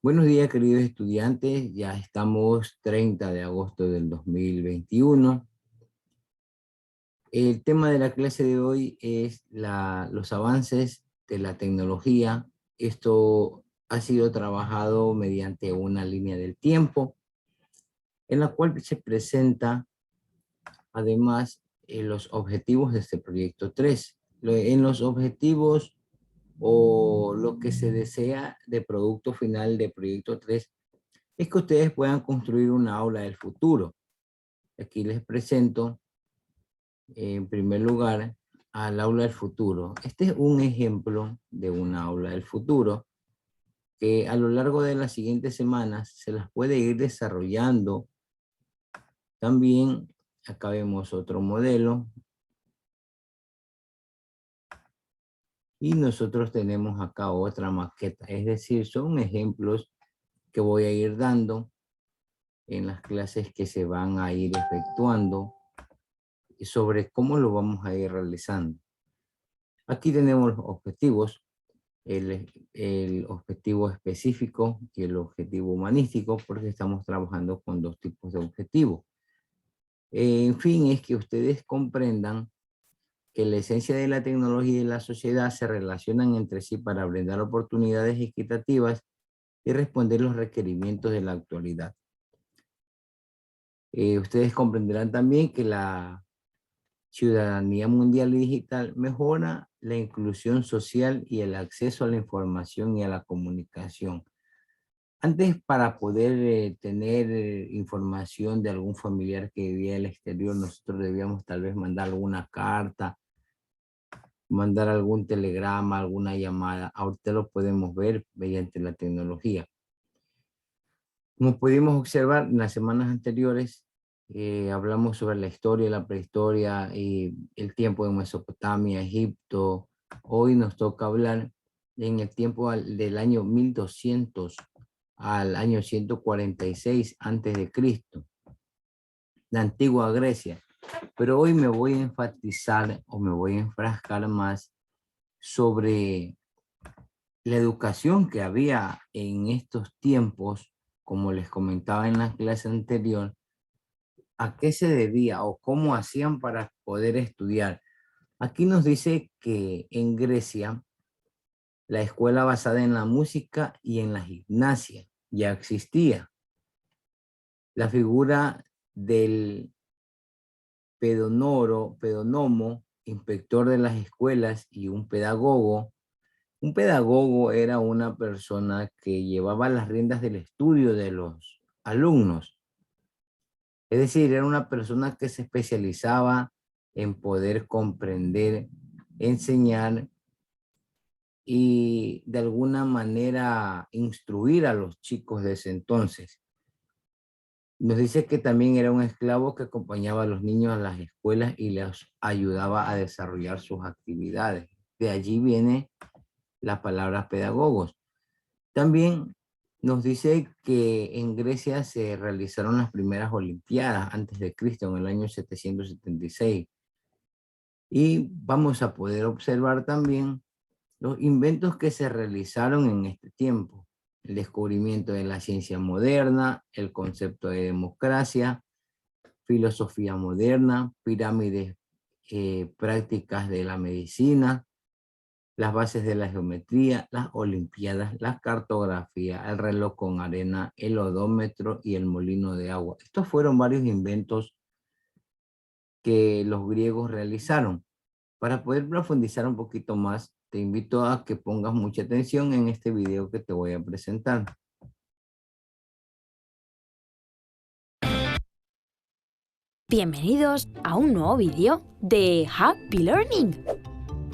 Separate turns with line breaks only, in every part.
Buenos días, queridos estudiantes. Ya estamos 30 de agosto del 2021. El tema de la clase de hoy es los avances de la tecnología. Esto ha sido trabajado mediante una línea del tiempo, en la cual se presenta además los objetivos de este proyecto 3. En los objetivos o lo que se desea de producto final de proyecto 3 es que ustedes puedan construir una aula del futuro. Aquí les presento, en primer lugar, al aula del futuro. Este es un ejemplo de una aula del futuro que a lo largo de las siguientes semanas se las puede ir desarrollando. También acá vemos otro modelo. Y nosotros tenemos acá otra maqueta. Es decir, son ejemplos que voy a ir dando en las clases que se van a ir efectuando sobre cómo lo vamos a ir realizando. Aquí tenemos los objetivos, el objetivo específico y el objetivo humanístico, porque estamos trabajando con dos tipos de objetivos. En fin, es que ustedes comprendan que la esencia de la tecnología y la sociedad se relacionan entre sí para brindar oportunidades equitativas y responder los requerimientos de la actualidad. Ustedes comprenderán también que la ciudadanía mundial y digital mejora la inclusión social y el acceso a la información y a la comunicación. Antes, para poder tener información de algún familiar que vivía en el exterior, nosotros debíamos tal vez mandar alguna carta, mandar algún telegrama, alguna llamada. Ahorita lo podemos ver mediante la tecnología. Como pudimos observar en las semanas anteriores, hablamos sobre la historia, la prehistoria y el tiempo de Mesopotamia, Egipto. Hoy nos toca hablar en el tiempo del año 1200 al año 146 antes de Cristo, la antigua Grecia. Pero hoy me voy a enfatizar o me voy a enfrascar más sobre la educación que había en estos tiempos, como les comentaba en la clase anterior, a qué se debía o cómo hacían para poder estudiar. Aquí nos dice que en Grecia, la escuela basada en la música y en la gimnasia ya existía. La figura del pedonomo, inspector de las escuelas y un pedagogo. Un pedagogo era una persona que llevaba las riendas del estudio de los alumnos. Es decir, era una persona que se especializaba en poder comprender, enseñar y de alguna manera instruir a los chicos de ese entonces. Nos dice que también era un esclavo que acompañaba a los niños a las escuelas y les ayudaba a desarrollar sus actividades. De allí viene la palabra pedagogos. También nos dice que en Grecia se realizaron las primeras Olimpiadas antes de Cristo en el año 776. Y vamos a poder observar también los inventos que se realizaron en este tiempo. El descubrimiento de la ciencia moderna, el concepto de democracia, filosofía moderna, pirámides prácticas de la medicina, las bases de la geometría, las olimpiadas, la cartografía, el reloj con arena, el odómetro y el molino de agua. Estos fueron varios inventos que los griegos realizaron. Para poder profundizar un poquito más, te invito a que pongas mucha atención en este video que te voy a presentar.
Bienvenidos a un nuevo vídeo de Happy Learning.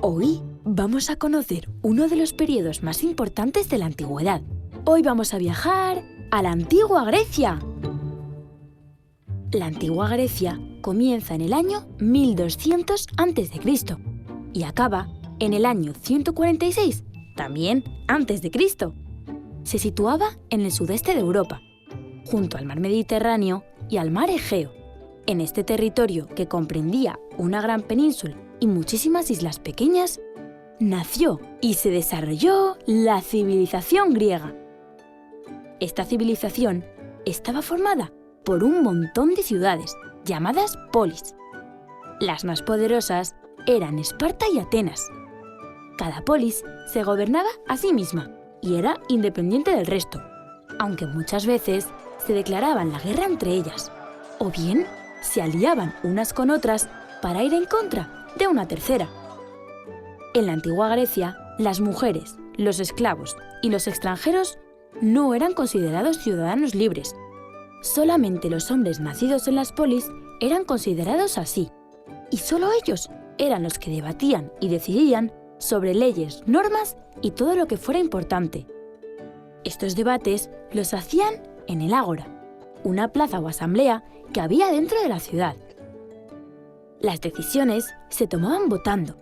Hoy vamos a conocer uno de los periodos más importantes de la antigüedad. Hoy vamos a viajar a la antigua Grecia. La antigua Grecia comienza en el año 1200 a.C. y acaba en el año 146, también antes de Cristo. Se situaba en el sudeste de Europa, junto al mar Mediterráneo y al mar Egeo. En este territorio, que comprendía una gran península y muchísimas islas pequeñas, nació y se desarrolló la civilización griega. Esta civilización estaba formada por un montón de ciudades, llamadas polis. Las más poderosas eran Esparta y Atenas. Cada polis se gobernaba a sí misma y era independiente del resto, aunque muchas veces se declaraban la guerra entre ellas, o bien se aliaban unas con otras para ir en contra de una tercera. En la antigua Grecia, las mujeres, los esclavos y los extranjeros no eran considerados ciudadanos libres. Solamente los hombres nacidos en las polis eran considerados así, y solo ellos eran los que debatían y decidían sobre leyes, normas y todo lo que fuera importante. Estos debates los hacían en el ágora, una plaza o asamblea que había dentro de la ciudad. Las decisiones se tomaban votando,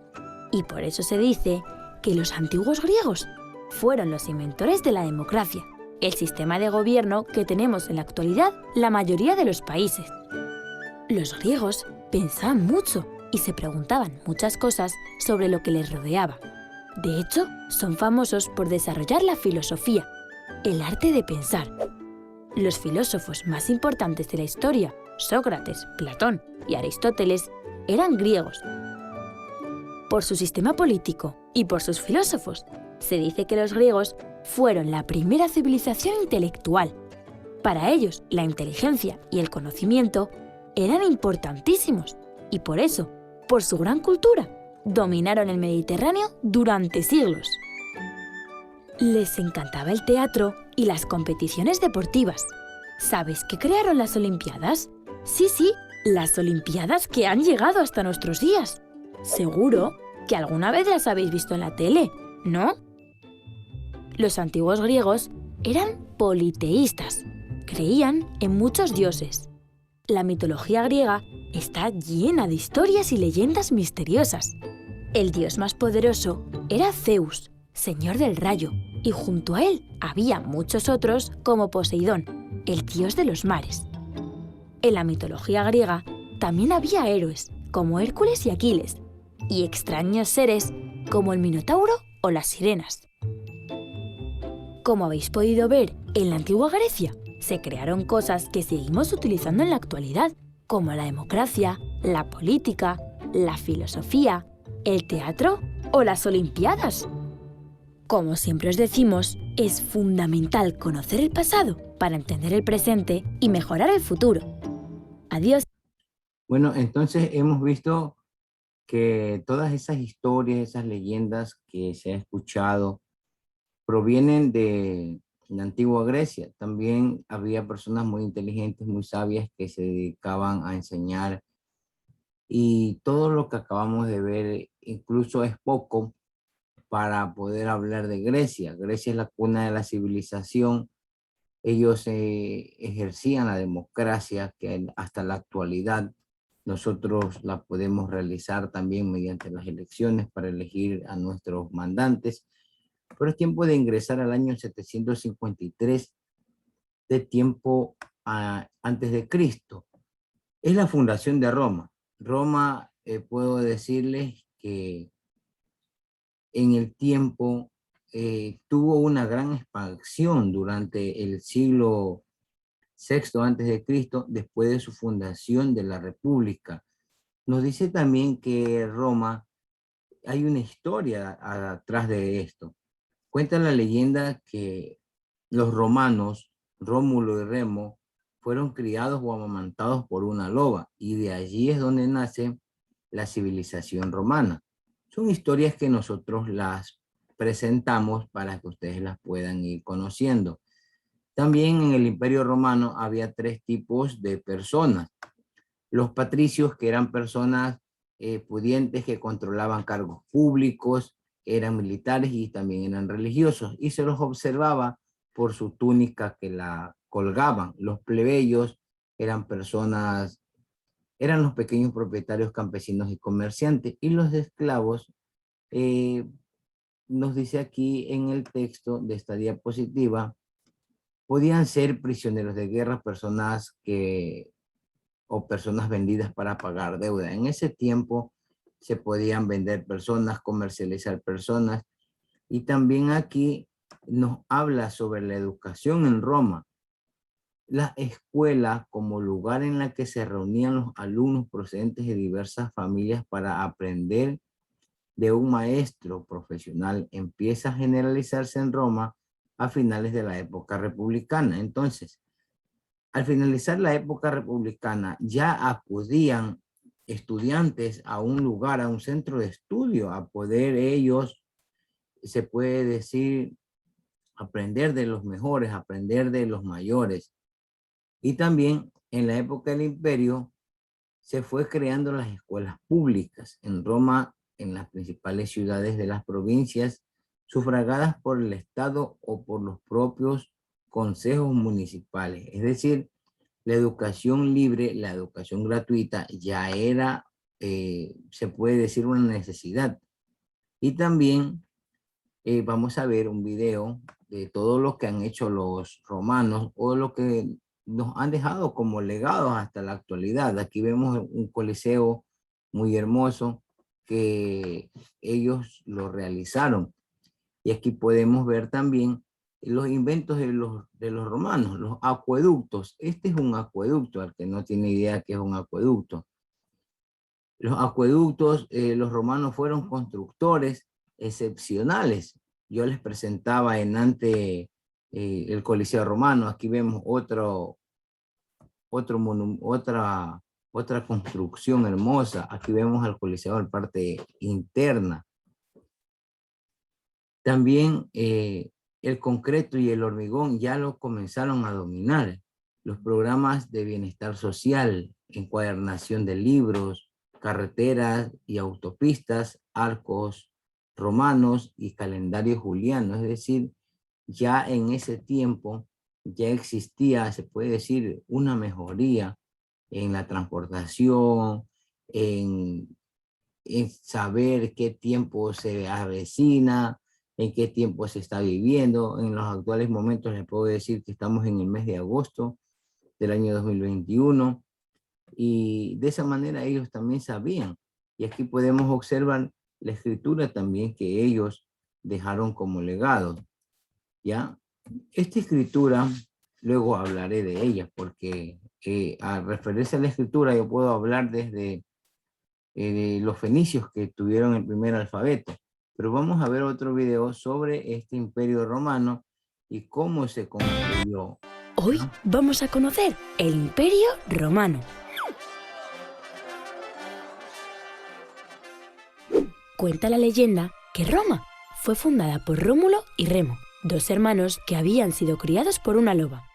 y por eso se dice que los antiguos griegos fueron los inventores de la democracia, el sistema de gobierno que tenemos en la actualidad la mayoría de los países. Los griegos pensaban mucho y se preguntaban muchas cosas sobre lo que les rodeaba. De hecho, son famosos por desarrollar la filosofía, el arte de pensar. Los filósofos más importantes de la historia, Sócrates, Platón y Aristóteles, eran griegos. Por su sistema político y por sus filósofos, se dice que los griegos fueron la primera civilización intelectual. Para ellos, la inteligencia y el conocimiento eran importantísimos y por eso, por su gran cultura, dominaron el Mediterráneo durante siglos. Les encantaba el teatro y las competiciones deportivas. ¿Sabes qué crearon las Olimpiadas? Sí, las Olimpiadas que han llegado hasta nuestros días. Seguro que alguna vez las habéis visto en la tele, ¿no? Los antiguos griegos eran politeístas. Creían en muchos dioses. La mitología griega está llena de historias y leyendas misteriosas. El dios más poderoso era Zeus, señor del rayo, y junto a él había muchos otros como Poseidón, el dios de los mares. En la mitología griega también había héroes como Hércules y Aquiles, y extraños seres como el Minotauro o las sirenas. Como habéis podido ver, en la antigua Grecia se crearon cosas que seguimos utilizando en la actualidad, como la democracia, la política, la filosofía, el teatro o las Olimpiadas. Como siempre os decimos, es fundamental conocer el pasado para entender el presente y mejorar el futuro. Adiós.
Bueno, entonces hemos visto que todas esas historias, esas leyendas que se ha escuchado provienen de la antigua Grecia. También había personas muy inteligentes, muy sabias que se dedicaban a enseñar, y todo lo que acabamos de ver incluso es poco para poder hablar de Grecia. Grecia es la cuna de la civilización. Ellos ejercían la democracia que hasta la actualidad nosotros la podemos realizar también mediante las elecciones para elegir a nuestros mandantes. Pero es tiempo de ingresar al año 753 de tiempo antes de Cristo. Es la fundación de Roma. Roma, puedo decirles que en el tiempo tuvo una gran expansión durante el siglo VI antes de Cristo, después de su fundación de la República. Nos dice también que Roma, hay una historia atrás de esto. Cuenta la leyenda que los romanos, Rómulo y Remo, fueron criados o amamantados por una loba, y de allí es donde nace la civilización romana. Son historias que nosotros las presentamos para que ustedes las puedan ir conociendo. También en el Imperio Romano había tres tipos de personas. Los patricios, que eran personas pudientes que controlaban cargos públicos, eran militares y también eran religiosos, y se los observaba por su túnica que la colgaban. Los plebeyos eran personas, eran los pequeños propietarios, campesinos y comerciantes, y los esclavos, nos dice aquí en el texto de esta diapositiva, podían ser prisioneros de guerra, personas o personas vendidas para pagar deuda. En ese tiempo se podían vender personas, comercializar personas, y también aquí nos habla sobre la educación en Roma. La escuela como lugar en la que se reunían los alumnos procedentes de diversas familias para aprender de un maestro profesional empieza a generalizarse en Roma a finales de la época republicana. Entonces, al finalizar la época republicana, ya acudían estudiantes a un lugar, a un centro de estudio, a poder ellos, se puede decir, aprender de los mejores, aprender de los mayores. Y también en la época del imperio se fue creando las escuelas públicas en Roma, en las principales ciudades de las provincias, sufragadas por el Estado o por los propios consejos municipales. Es decir, la educación libre, la educación gratuita ya era, se puede decir, una necesidad. Y también vamos a ver un video de todo lo que han hecho los romanos o lo que nos han dejado como legados hasta la actualidad. Aquí vemos un coliseo muy hermoso que ellos lo realizaron. Y aquí podemos ver también los inventos de los romanos, los acueductos. Este es un acueducto, al que no tiene idea qué es un acueducto. Los acueductos, los romanos fueron constructores excepcionales. Yo les presentaba ante el Coliseo Romano. Aquí vemos otra construcción hermosa. Aquí vemos al Coliseo en parte interna. También el concreto y el hormigón ya lo comenzaron a dominar. Los programas de bienestar social, encuadernación de libros, carreteras y autopistas, arcos romanos y calendario juliano. Es decir, ya en ese tiempo ya existía, se puede decir, una mejoría en la transportación, en saber qué tiempo se avecina, en qué tiempo se está viviendo. En los actuales momentos les puedo decir que estamos en el mes de agosto del año 2021 y de esa manera ellos también sabían. Y aquí podemos observar la escritura también que ellos dejaron como legado. ¿Ya? Esta escritura, luego hablaré de ella, porque al referirse a la escritura yo puedo hablar desde los fenicios que tuvieron el primer alfabeto. Pero vamos a ver otro video sobre este imperio romano y cómo se construyó.
Hoy vamos a conocer el Imperio Romano. Cuenta la leyenda que Roma fue fundada por Rómulo y Remo, dos hermanos que habían sido criados por una loba.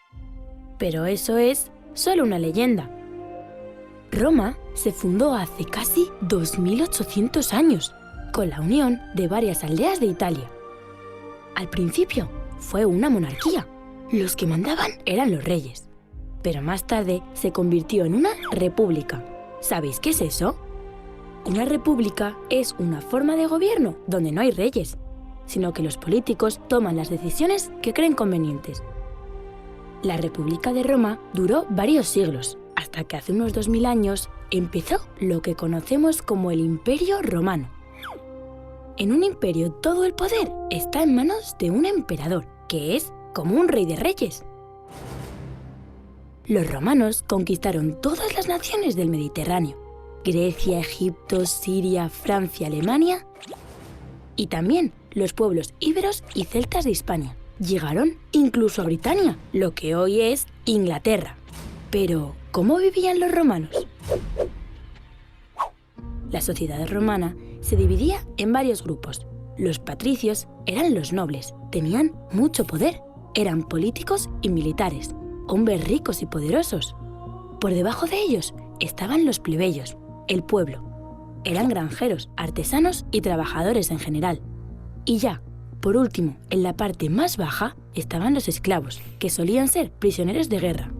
Pero eso es solo una leyenda. Roma se fundó hace casi 2800 años, con la unión de varias aldeas de Italia. Al principio fue una monarquía. Los que mandaban eran los reyes. Pero más tarde se convirtió en una república. ¿Sabéis qué es eso? Una república es una forma de gobierno donde no hay reyes, sino que los políticos toman las decisiones que creen convenientes. La República de Roma duró varios siglos, hasta que hace unos 2000 años empezó lo que conocemos como el Imperio Romano. En un imperio todo el poder está en manos de un emperador, que es como un rey de reyes. Los romanos conquistaron todas las naciones del Mediterráneo: Grecia, Egipto, Siria, Francia, Alemania y también los pueblos íberos y celtas de Hispania. Llegaron incluso a Britania, lo que hoy es Inglaterra. Pero, ¿cómo vivían los romanos? La sociedad romana se dividía en varios grupos. Los patricios eran los nobles, tenían mucho poder, eran políticos y militares, hombres ricos y poderosos. Por debajo de ellos estaban los plebeyos, el pueblo. Eran granjeros, artesanos y trabajadores en general. Y ya, por último, en la parte más baja estaban los esclavos, que solían ser prisioneros de guerra.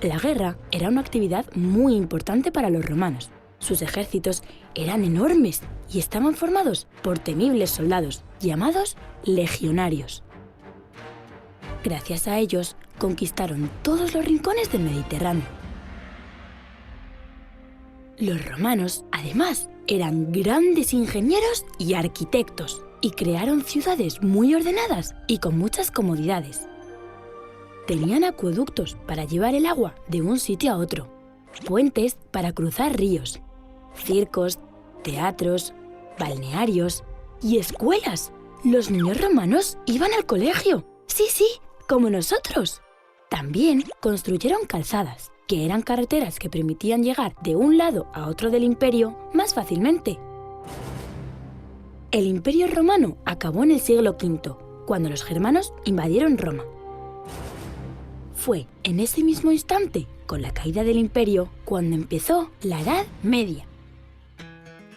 La guerra era una actividad muy importante para los romanos. Sus ejércitos eran enormes y estaban formados por temibles soldados, llamados legionarios. Gracias a ellos, conquistaron todos los rincones del Mediterráneo. Los romanos, además, eran grandes ingenieros y arquitectos, y crearon ciudades muy ordenadas y con muchas comodidades. Tenían acueductos para llevar el agua de un sitio a otro, puentes para cruzar ríos, circos, teatros, balnearios y escuelas. Los niños romanos iban al colegio. Sí, sí, como nosotros. También construyeron calzadas, que eran carreteras que permitían llegar de un lado a otro del imperio más fácilmente. El Imperio Romano acabó en el siglo V, cuando los germanos invadieron Roma. Fue en ese mismo instante, con la caída del imperio, cuando empezó la Edad Media.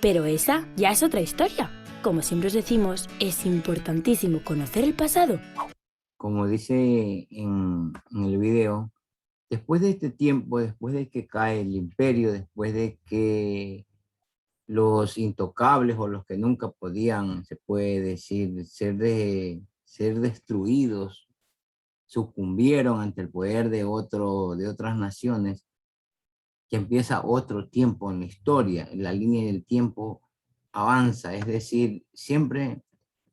Pero esa ya es otra historia. Como siempre os decimos, es importantísimo conocer el pasado.
Como dice en el video, después de este tiempo, después de que cae el imperio, después de que los intocables o los que nunca podían, se puede decir, ser destruidos, sucumbieron ante el poder de otras naciones, que empieza otro tiempo en la historia. La línea del tiempo avanza, es decir, siempre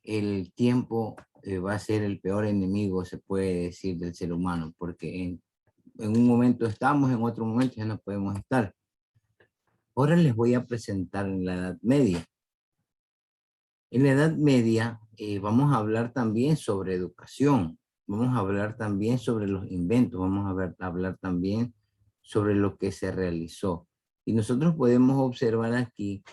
el tiempo va a ser el peor enemigo, se puede decir, del ser humano, porque en un momento estamos, en otro momento ya no podemos estar. Ahora les voy a presentar en la Edad Media. En la Edad Media vamos a hablar también sobre educación, vamos a hablar también sobre los inventos, vamos a hablar también sobre lo que se realizó. Y nosotros podemos observar aquí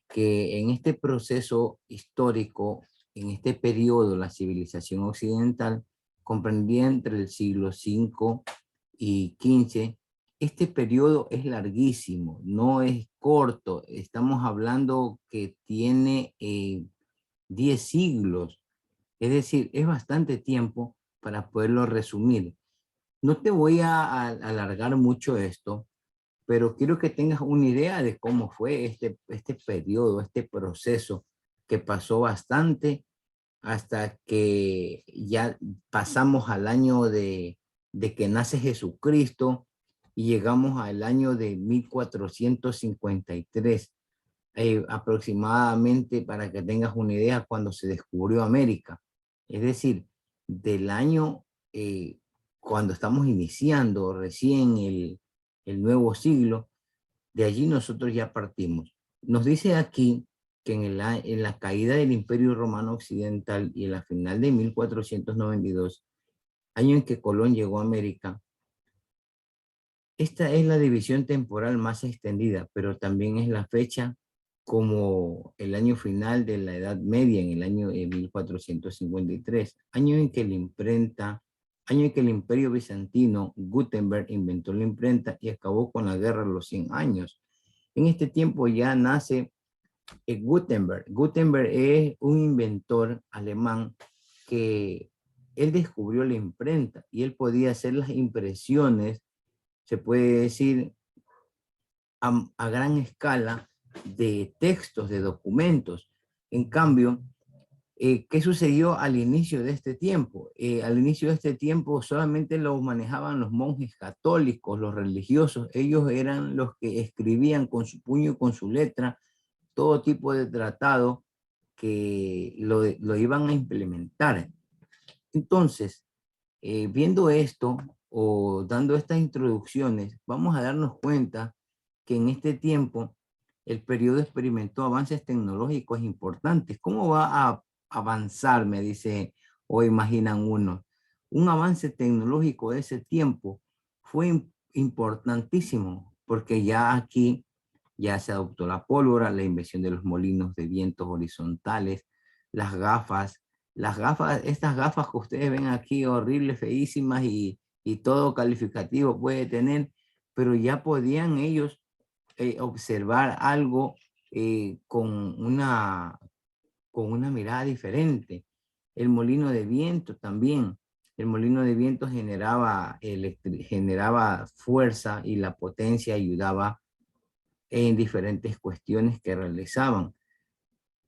que en este proceso histórico, en este periodo, la civilización occidental comprendía entre el siglo V y XV. Este periodo es larguísimo, no es corto. Estamos hablando que tiene 10 siglos. Es decir, es bastante tiempo para poderlo resumir. No te voy a alargar mucho esto, pero quiero que tengas una idea de cómo fue este periodo, este proceso que pasó bastante hasta que ya pasamos al año de que nace Jesucristo y llegamos al año de 1453, aproximadamente, para que tengas una idea, cuando se descubrió América. Es decir, del año cuando estamos iniciando recién el nuevo siglo, de allí nosotros ya partimos. Nos dice aquí que en la caída del Imperio Romano Occidental y en la final de 1492, año en que Colón llegó a América, esta es la división temporal más extendida, pero también es la fecha como el año final de la Edad Media, en el año 1453, año en que el Imperio Bizantino, Gutenberg, inventó la imprenta y acabó con la Guerra de los 100 años. En este tiempo ya nace Gutenberg. Gutenberg es un inventor alemán que él descubrió la imprenta y él podía hacer las impresiones, se puede decir, a gran escala, de textos, de documentos. En cambio, ¿qué sucedió al inicio de este tiempo? Al inicio de este tiempo solamente lo manejaban los monjes católicos, los religiosos. Ellos eran los que escribían con su puño y con su letra todo tipo de tratado que lo iban a implementar. Entonces, viendo esto o dando estas introducciones, vamos a darnos cuenta que en este tiempo el periodo experimentó avances tecnológicos importantes. ¿Cómo va a avanzar, me dice, o imaginan uno? Un avance tecnológico de ese tiempo fue importantísimo, porque ya aquí ya se adoptó la pólvora, la invención de los molinos de vientos horizontales, las gafas, estas gafas que ustedes ven aquí, horribles, feísimas y todo calificativo puede tener, pero ya podían ellos observar algo con una mirada diferente. El molino de viento también. El molino de viento generaba fuerza y la potencia ayudaba en diferentes cuestiones que realizaban.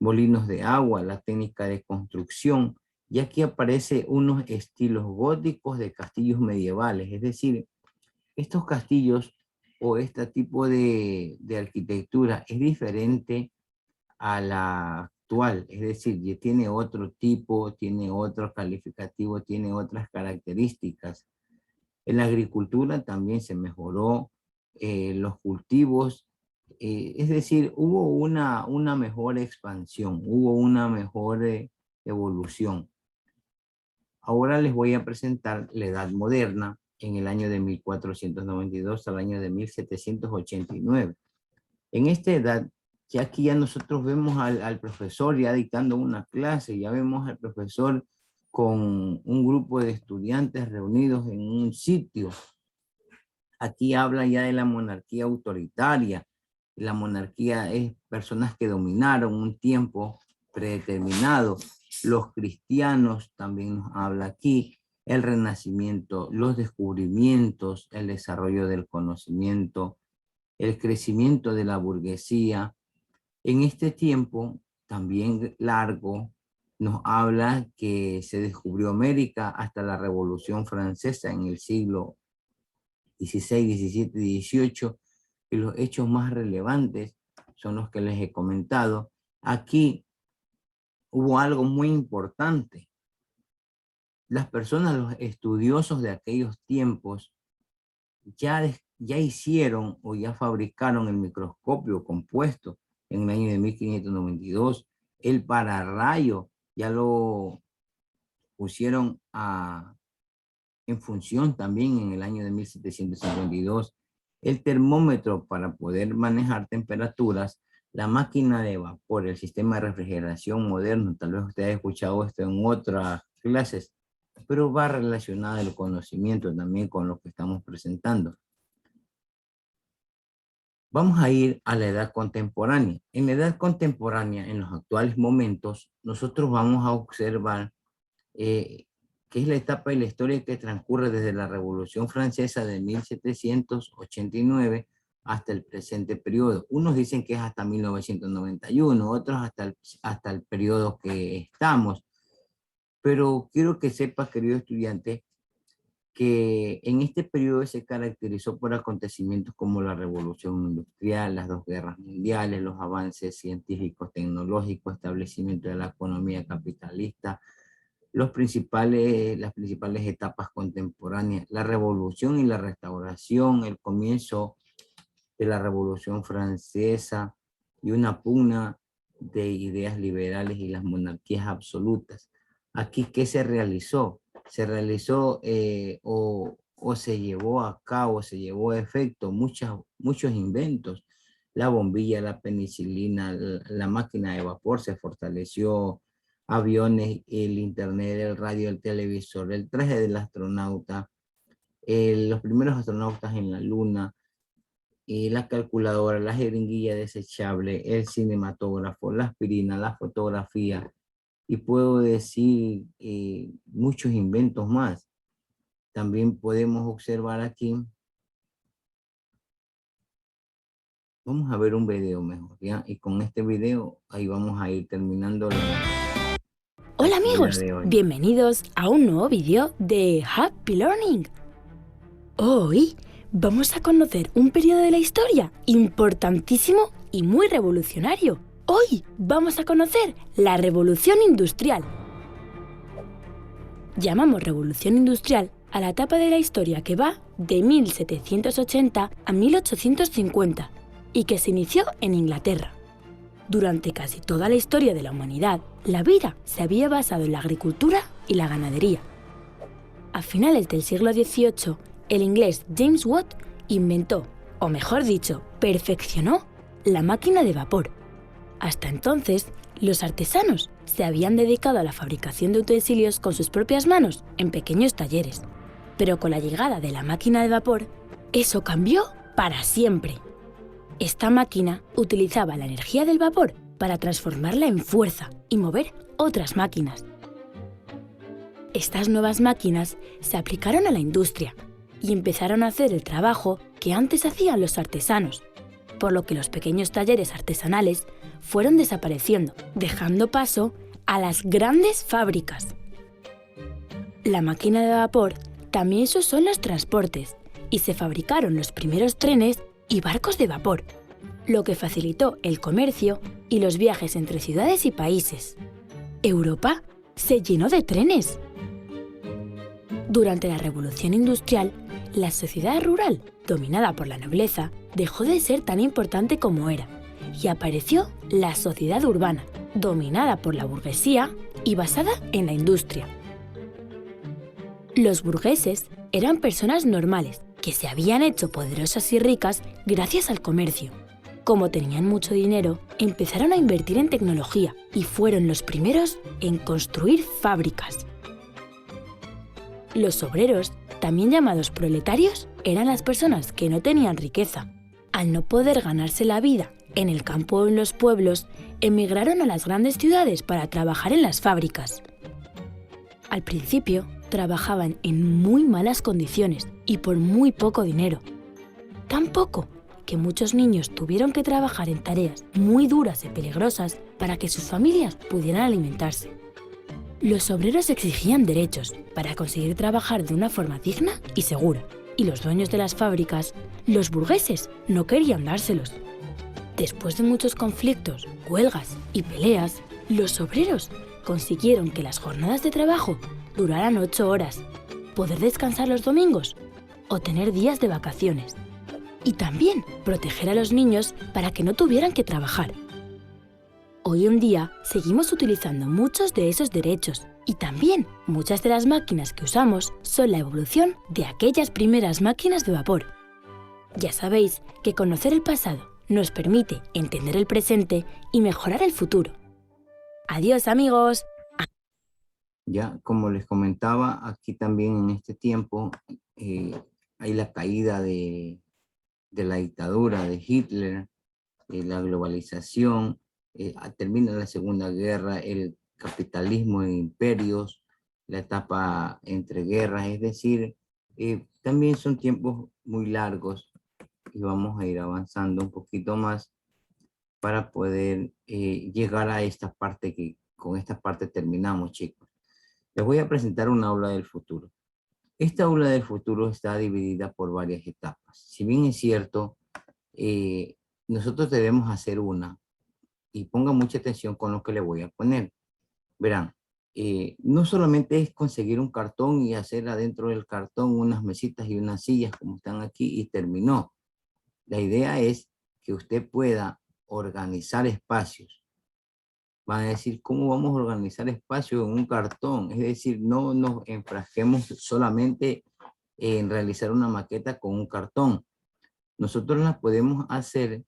Molinos de agua, la técnica de construcción. Y aquí aparece unos estilos góticos de castillos medievales. Es decir, estos castillos o este tipo de arquitectura es diferente a la actual, es decir, ya tiene otro tipo, tiene otro calificativo, tiene otras características. En la agricultura también se mejoró, los cultivos, es decir, hubo una mejor expansión, hubo una mejor evolución. Ahora les voy a presentar la Edad Moderna en el año de 1492 al año de 1789. En esta edad, ya aquí ya nosotros vemos al profesor ya dictando una clase, ya vemos al profesor con un grupo de estudiantes reunidos en un sitio. Aquí habla ya de la monarquía autoritaria. La monarquía es personas que dominaron un tiempo predeterminado. Los cristianos también nos habla aquí, el renacimiento, los descubrimientos, el desarrollo del conocimiento, el crecimiento de la burguesía. En este tiempo también largo nos habla que se descubrió América hasta la Revolución Francesa en el siglo XVI, XVII, XVIII, y los hechos más relevantes son los que les he comentado. Aquí hubo algo muy importante. Las personas, los estudiosos de aquellos tiempos, ya hicieron o ya fabricaron el microscopio compuesto en el año de 1592. El pararrayo ya lo pusieron en función también en el año de 1752. El termómetro para poder manejar temperaturas, la máquina de vapor, el sistema de refrigeración moderno, tal vez usted haya escuchado esto en otras clases, pero va relacionado el conocimiento también con lo que estamos presentando. Vamos a ir a la edad contemporánea. En la edad contemporánea, en los actuales momentos, nosotros vamos a observar que es la etapa de la historia que transcurre desde la Revolución Francesa de 1789 hasta el presente periodo. Unos dicen que es hasta 1991, otros hasta el periodo que estamos. Pero quiero que sepas, querido estudiante, que en este periodo se caracterizó por acontecimientos como la Revolución Industrial, las dos guerras mundiales, los avances científicos, tecnológicos, establecimiento de la economía capitalista, las principales etapas contemporáneas, la Revolución y la Restauración, el comienzo de la Revolución Francesa y una pugna de ideas liberales y las monarquías absolutas. Aquí, ¿qué se realizó? Se realizó o se llevó a cabo, se llevó a efecto muchos inventos. La bombilla, la penicilina, la máquina de vapor se fortaleció, aviones, el internet, el radio, el televisor, el traje del astronauta, los primeros astronautas en la luna, la calculadora, la jeringuilla desechable, el cinematógrafo, la aspirina, la fotografía, y puedo decir muchos inventos más. También podemos observar aquí. Vamos a ver un video mejor, ¿ya? Y con este video ahí vamos a ir terminando la...
Hola amigos, bienvenidos a un nuevo vídeo de Happy Learning. Hoy vamos a conocer un periodo de la historia importantísimo y muy revolucionario. Hoy vamos a conocer la Revolución Industrial. Llamamos Revolución Industrial a la etapa de la historia que va de 1780 a 1850 y que se inició en Inglaterra. Durante casi toda la historia de la humanidad, la vida se había basado en la agricultura y la ganadería. A finales del siglo XVIII, el inglés James Watt inventó, o mejor dicho, perfeccionó, la máquina de vapor. Hasta entonces, los artesanos se habían dedicado a la fabricación de utensilios con sus propias manos en pequeños talleres. Pero con la llegada de la máquina de vapor, eso cambió para siempre. Esta máquina utilizaba la energía del vapor para transformarla en fuerza y mover otras máquinas. Estas nuevas máquinas se aplicaron a la industria y empezaron a hacer el trabajo que antes hacían los artesanos, por lo que los pequeños talleres artesanales fueron desapareciendo, dejando paso a las grandes fábricas. La máquina de vapor también se usó en los transportes y se fabricaron los primeros trenes y barcos de vapor. lo que facilitó el comercio y los viajes entre ciudades y países. Europa se llenó de trenes. Durante la Revolución Industrial, la sociedad rural, dominada por la nobleza, dejó de ser tan importante como era, y apareció la sociedad urbana, dominada por la burguesía y basada en la industria. Los burgueses eran personas normales que se habían hecho poderosas y ricas gracias al comercio. Como tenían mucho dinero, empezaron a invertir en tecnología y fueron los primeros en construir fábricas. Los obreros, también llamados proletarios, eran las personas que no tenían riqueza. Al no poder ganarse la vida en el campo o en los pueblos, emigraron a las grandes ciudades para trabajar en las fábricas. Al principio, trabajaban en muy malas condiciones y por muy poco dinero. Tan poco que muchos niños tuvieron que trabajar en tareas muy duras y peligrosas para que sus familias pudieran alimentarse. Los obreros exigían derechos para conseguir trabajar de una forma digna y segura, y los dueños de las fábricas, los burgueses, no querían dárselos. Después de muchos conflictos, huelgas y peleas, los obreros consiguieron que las jornadas de trabajo duraran 8 horas, poder descansar los domingos o tener días de vacaciones. Y también proteger a los niños para que no tuvieran que trabajar. Hoy en día seguimos utilizando muchos de esos derechos y también muchas de las máquinas que usamos son la evolución de aquellas primeras máquinas de vapor. Ya sabéis que conocer el pasado nos permite entender el presente y mejorar el futuro. ¡Adiós, amigos!
Ya, como les comentaba, aquí también en este tiempo hay la caída de la dictadura de Hitler, la globalización, termina la Segunda Guerra, el capitalismo en imperios, la etapa entre guerras, es decir, también son tiempos muy largos y vamos a ir avanzando un poquito más para poder llegar a esta parte que con esta parte terminamos, chicos. Les voy a presentar una aula del futuro. Esta aula del futuro está dividida por varias etapas. Si bien es cierto, nosotros debemos hacer una, y pongan mucha atención con lo que le voy a poner. Verán, no solamente es conseguir un cartón y hacer adentro del cartón unas mesitas y unas sillas como están aquí y terminó. La idea es que usted pueda organizar espacios. Van a decir, ¿cómo vamos a organizar espacio en un cartón? Es decir, no nos enfrasquemos solamente en realizar una maqueta con un cartón. Nosotros las podemos hacer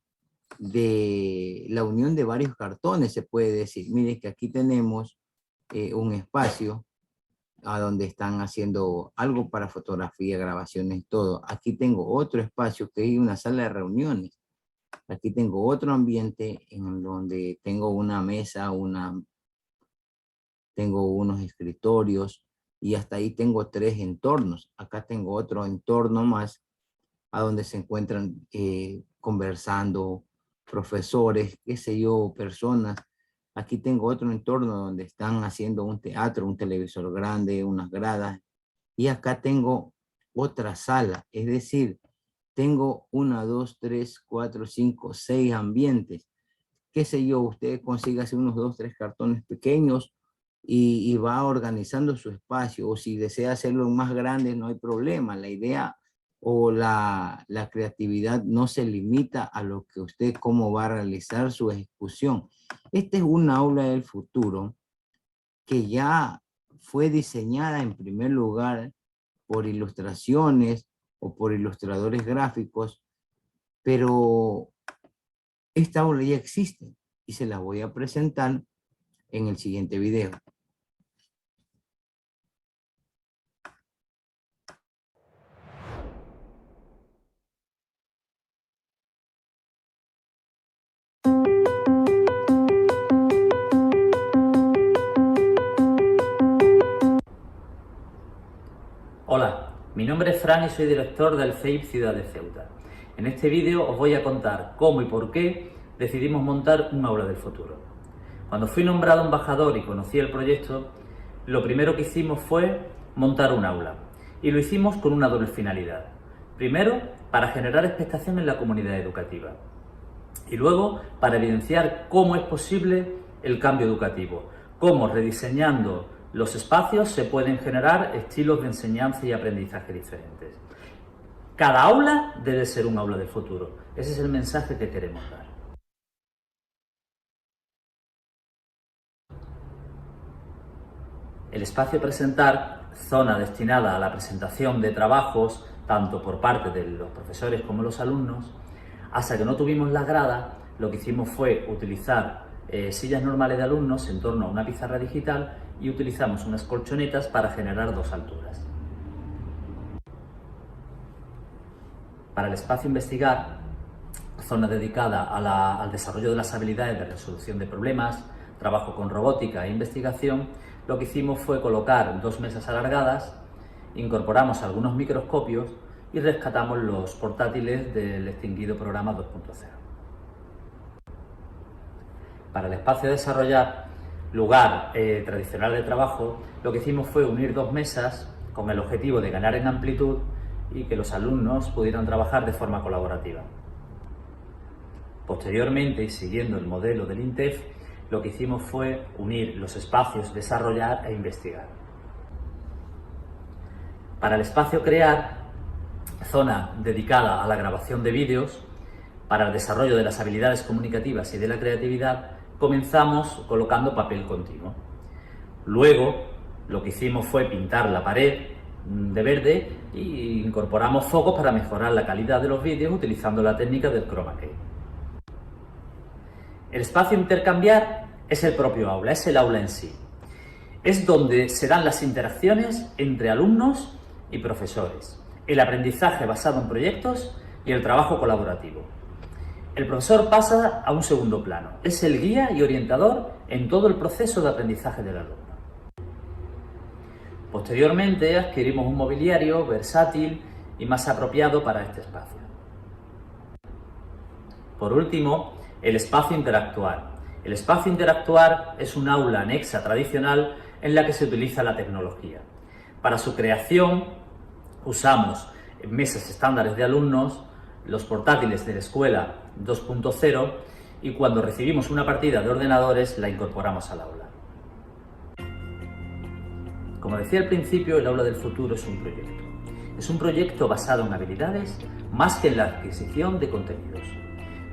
de la unión de varios cartones, se puede decir. Miren que aquí tenemos un espacio a donde están haciendo algo para fotografía, grabaciones, todo. Aquí tengo otro espacio que es una sala de reuniones. Aquí tengo otro ambiente en donde tengo una mesa, tengo unos escritorios y hasta ahí tengo 3 entornos. Acá tengo otro entorno más a donde se encuentran conversando profesores, qué sé yo, personas. Aquí tengo otro entorno donde están haciendo un teatro, un televisor grande, unas gradas. Y acá tengo otra sala, es decir, tengo 1, 2, 3, 4, 5, 6 ambientes. Qué sé yo, usted consigue hacer unos 2, 3 cartones pequeños y va organizando su espacio. O si desea hacerlo más grande, no hay problema. La idea o la creatividad no se limita a lo que usted, cómo va a realizar su ejecución. Esta es una aula del futuro que ya fue diseñada en primer lugar por ilustraciones o por ilustradores gráficos, pero esta aula ya existe y se la voy a presentar en el siguiente video.
Hola, mi nombre es Fran y soy director del CEIP Ciudad de Ceuta. En este vídeo os voy a contar cómo y por qué decidimos montar un aula del futuro. Cuando fui nombrado embajador y conocí el proyecto, lo primero que hicimos fue montar un aula. Y lo hicimos con una doble finalidad. Primero, para generar expectación en la comunidad educativa. Y luego, para evidenciar cómo es posible el cambio educativo, cómo rediseñando los espacios se pueden generar estilos de enseñanza y aprendizaje diferentes. Cada aula debe ser un aula del futuro. Ese es el mensaje que queremos dar. El espacio presentar, zona destinada a la presentación de trabajos, tanto por parte de los profesores como los alumnos. Hasta que no tuvimos las gradas, lo que hicimos fue utilizar sillas normales de alumnos en torno a una pizarra digital y utilizamos unas colchonetas para generar dos alturas. Para el espacio investigar, zona dedicada al desarrollo de las habilidades de resolución de problemas, trabajo con robótica e investigación, lo que hicimos fue colocar dos mesas alargadas, incorporamos algunos microscopios y rescatamos los portátiles del extinguido programa 2.0. Para el espacio desarrollar, lugar tradicional de trabajo, lo que hicimos fue unir dos mesas con el objetivo de ganar en amplitud y que los alumnos pudieran trabajar de forma colaborativa. Posteriormente, y siguiendo el modelo del INTEF, lo que hicimos fue unir los espacios desarrollar e investigar. Para el espacio crear, zona dedicada a la grabación de vídeos, para el desarrollo de las habilidades comunicativas y de la creatividad, comenzamos colocando papel continuo. Luego, lo que hicimos fue pintar la pared de verde e incorporamos focos para mejorar la calidad de los vídeos utilizando la técnica del chroma key. El espacio intercambiar es el propio aula, es el aula en sí. Es donde se dan las interacciones entre alumnos y profesores, el aprendizaje basado en proyectos y el trabajo colaborativo. El profesor pasa a un segundo plano, es el guía y orientador en todo el proceso de aprendizaje del alumno. Posteriormente adquirimos un mobiliario versátil y más apropiado para este espacio. Por último, el espacio interactuar. El espacio interactuar es un aula anexa tradicional en la que se utiliza la tecnología. Para su creación usamos mesas estándares de alumnos, los portátiles de la escuela 2.0 y cuando recibimos una partida de ordenadores la incorporamos al aula. Como decía al principio, el aula del futuro es un proyecto. Es un proyecto basado en habilidades más que en la adquisición de contenidos.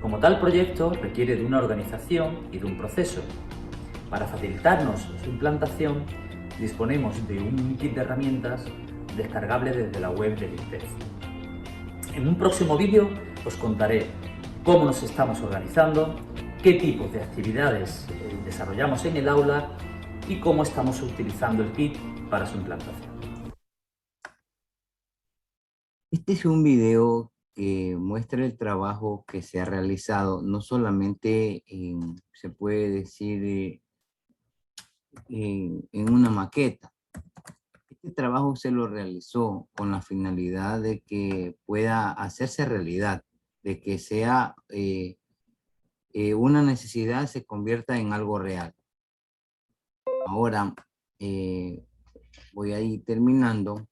Como tal proyecto requiere de una organización y de un proceso. Para facilitarnos su implantación, disponemos de un kit de herramientas descargable desde la web del INTEF. En un próximo vídeo os contaré cómo nos estamos organizando, qué tipos de actividades desarrollamos en el aula y cómo estamos utilizando el kit para su implantación.
Este es un video que muestra el trabajo que se ha realizado, no solamente se puede decir en una maqueta. Este trabajo se lo realizó con la finalidad de que pueda hacerse realidad, de que sea una necesidad se convierta en algo real. Ahora voy a ir terminando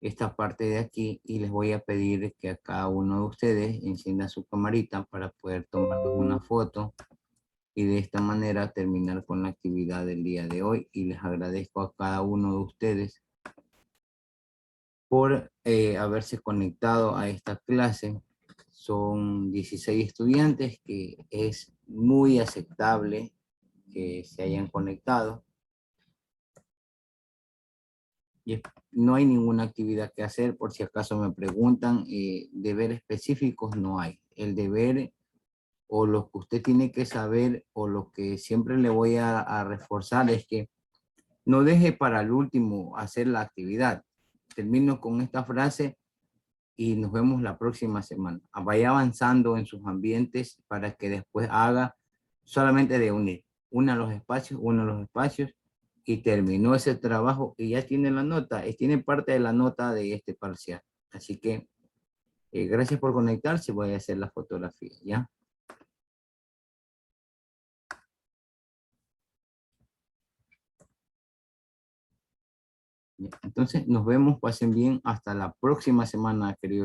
esta parte de aquí y les voy a pedir que a cada uno de ustedes encienda su camarita para poder tomar una foto y de esta manera terminar con la actividad del día de hoy. Y les agradezco a cada uno de ustedes por haberse conectado a esta clase. Son 16 estudiantes, que es muy aceptable que se hayan conectado. Y no hay ninguna actividad que hacer, por si acaso me preguntan, deberes específicos no hay. El deber o lo que usted tiene que saber o lo que siempre le voy a reforzar es que no deje para el último hacer la actividad. Termino con esta frase y nos vemos la próxima semana. Vaya avanzando en sus ambientes para que después haga solamente de unir. Una los espacios y terminó ese trabajo y ya tiene la nota, tiene parte de la nota de este parcial. Así que gracias por conectarse, voy a hacer la fotografía, ¿ya? Entonces nos vemos, pasen bien, hasta la próxima semana, queridos.